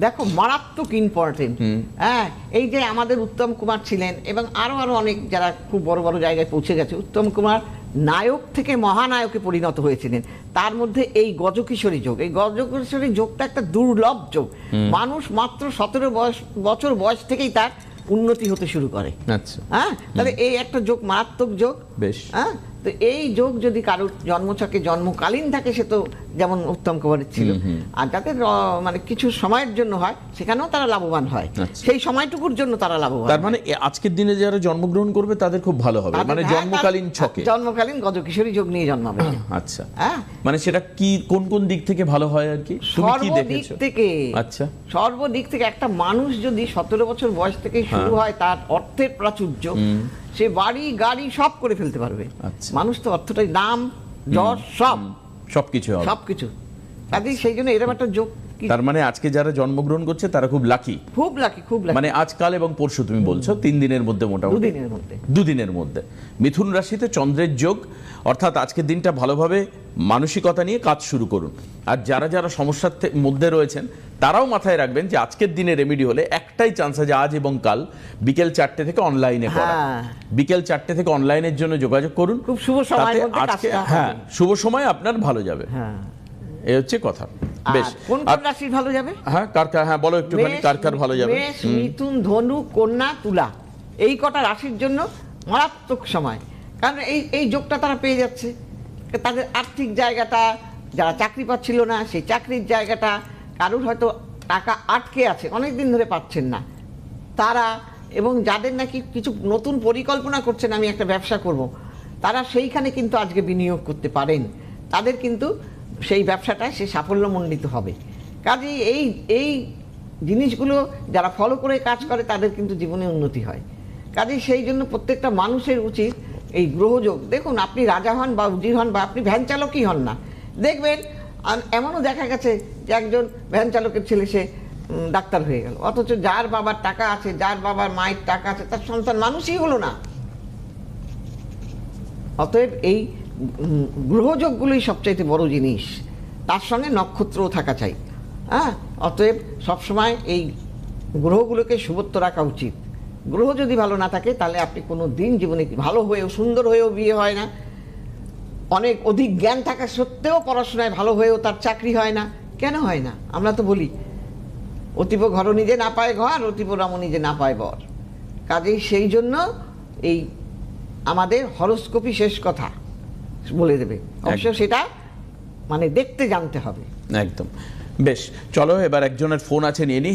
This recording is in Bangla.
দেখো মারাত্মক ইম্পর্টেন্ট। হ্যাঁ, এই যে আমাদের উত্তম কুমার ছিলেন এবং আরো অনেক যারা খুব বড় বড় জায়গায় পৌঁছে গেছে, উত্তম কুমার নায়ক থেকে মহানায়কে পরিণত হয়েছিলেন। তার মধ্যে এই গজকিশোরী যোগ, এই গজকিশোরী যোগটা একটা দুর্লভ যোগ। মানুষ মাত্র 17 বছর বয়স থেকেই তার উন্নতি হতে শুরু করে। আচ্ছা, হ্যাঁ, তাহলে এই একটা যোগ মারাত্মক যোগ। বেশ। হ্যাঁ, তো এই যোগ যদি কারোর জন্মছকে জন্মকালীন থাকে, সে তো যেমন উত্তম কুমারের ছিল, আর যাদের মানে কিছু সময়ের জন্য হয় সেখানেও তারা লাভবান হয়। সেই সময়টুকুর জন্য তারা লাভবান। তার মানে আজকের দিনে যারা জন্মগ্রহণ করবে তাদের খুব ভালো হবে, মানে জন্মকালীন ছকে, জন্মকালীন গজকিশোরী যোগ নিয়ে জন্মাবে। আচ্ছা, মানে সেটা কি কোন কোন দিক থেকে ভালো হয় আর কি? সর্বদিক থেকে। আচ্ছা, সর্বদিক থেকে। একটা মানুষ যদি 17 বছর বয়স থেকে শুরু হয় তার অর্থের প্রাচুর্য, সে বাড়ি গাড়ি সব করে ফেলতে পারবে। মানুষ তো অর্থটাই, নাম যশ সবকিছু। কাজেই সেই জন্য এরকম একটা যোগ। তার মানে আজকে যারা জন্মগ্রহণ করছে তারা খুব লাকি, খুব লাকি, খুব লাকি। মানে আজকাল এবং পরশু তুমি বলছো 3 দিনের মধ্যে, মোটামুটি 2 দিনের মধ্যে মিথুন রাশিতে চন্দ্রের যোগ। অর্থাৎ আজকের দিনটা ভালোভাবে মানসিকতা নিয়ে কাজ শুরু করুন। আর যারা যারা সমস্যার মধ্যে রয়েছেন তারাও মাথায় রাখবেন যে আজকের দিনে রেমেডি হলে একটাই চান্স আছে, আজ এবং কাল বিকেল 4টে থেকে অনলাইনে করা। বিকেল 4টে থেকে অনলাইনের জন্য যোগাযোগ করুন। খুব শুভ সময় আজকে। হ্যাঁ, শুভ সময় আপনার ভালো যাবে। হ্যাঁ, এই হচ্ছে কথা। বেশ, কোন কোন রাশি ভালো যাবে? হ্যাঁ, হ্যাঁ বলো একটুখানি, কার ভালো যাবে? মেষ, মিথুন, ধনু, কন্যা, তুলা, এই কটা রাশির জন্য মারাত্মক সময়। কারণ এই যোগটা তারা পেয়ে যাচ্ছে। তাদের আর্থিক জায়গাটা, যারা চাকরি পাচ্ছিল না সেই চাকরির জায়গাটা, কারুর হয়তো টাকা আটকে আছে অনেকদিন ধরে পাচ্ছেন না তারা, এবং যাদের নাকি কিছু নতুন পরিকল্পনা করছেন আমি একটা ব্যবসা করব, তারা সেইখানে কিন্তু আজকে বিনিয়োগ করতে পারেন। তাদের কিন্তু সেই ব্যবসাটায় সে সাফল্যমণ্ডিত হবে। কাজেই এই জিনিসগুলো যারা ফলো করে কাজ করে তাদের কিন্তু জীবনে উন্নতি হয়। কাজেই সেই জন্য প্রত্যেকটা মানুষের উচিত এই গ্রহযোগ, দেখুন আপনি রাজা হন বা উজির হন বা আপনি ভ্যান চালকই হন না, দেখবেন এমনও দেখা গেছে যে একজন ভ্যান চালকের ছেলে সে ডাক্তার হয়ে গেল, অথচ যার বাবার টাকা আছে, যার বাবার মায়ের টাকা আছে, তার সন্তান মানুষই হলো না। অতএব এই গ্রহযোগগুলোই সবচাইতে বড় জিনিস, তার সঙ্গে নক্ষত্রও থাকা চাই। হ্যাঁ, অতএব সবসময় এই গ্রহগুলোকে শুভত্ব রাখা উচিত। গ্রহ যদি ভালো না থাকে তাহলে আপনি কোনো দিন জীবনে ভালো হয়েও, সুন্দর হয়েও বিয়ে হয় না, অনেক অধিক জ্ঞান থাকা সত্ত্বেও পড়াশোনায় ভালো হয়েও তার চাকরি হয় না। কেন হয় না? আমরা তো বলি অতীব ঘর নিজে না পায় ঘর, অতীব রম নিজে না পায় বর। কাজেই সেই জন্য এই আমাদের হরোস্কোপই শেষ কথা বলে দেবে, অবশ্য সেটা মানে দেখতে জানতে হবে। একদম। বেশ, চলো এবার একজনের ফোন আছে, নিয়ে নিই।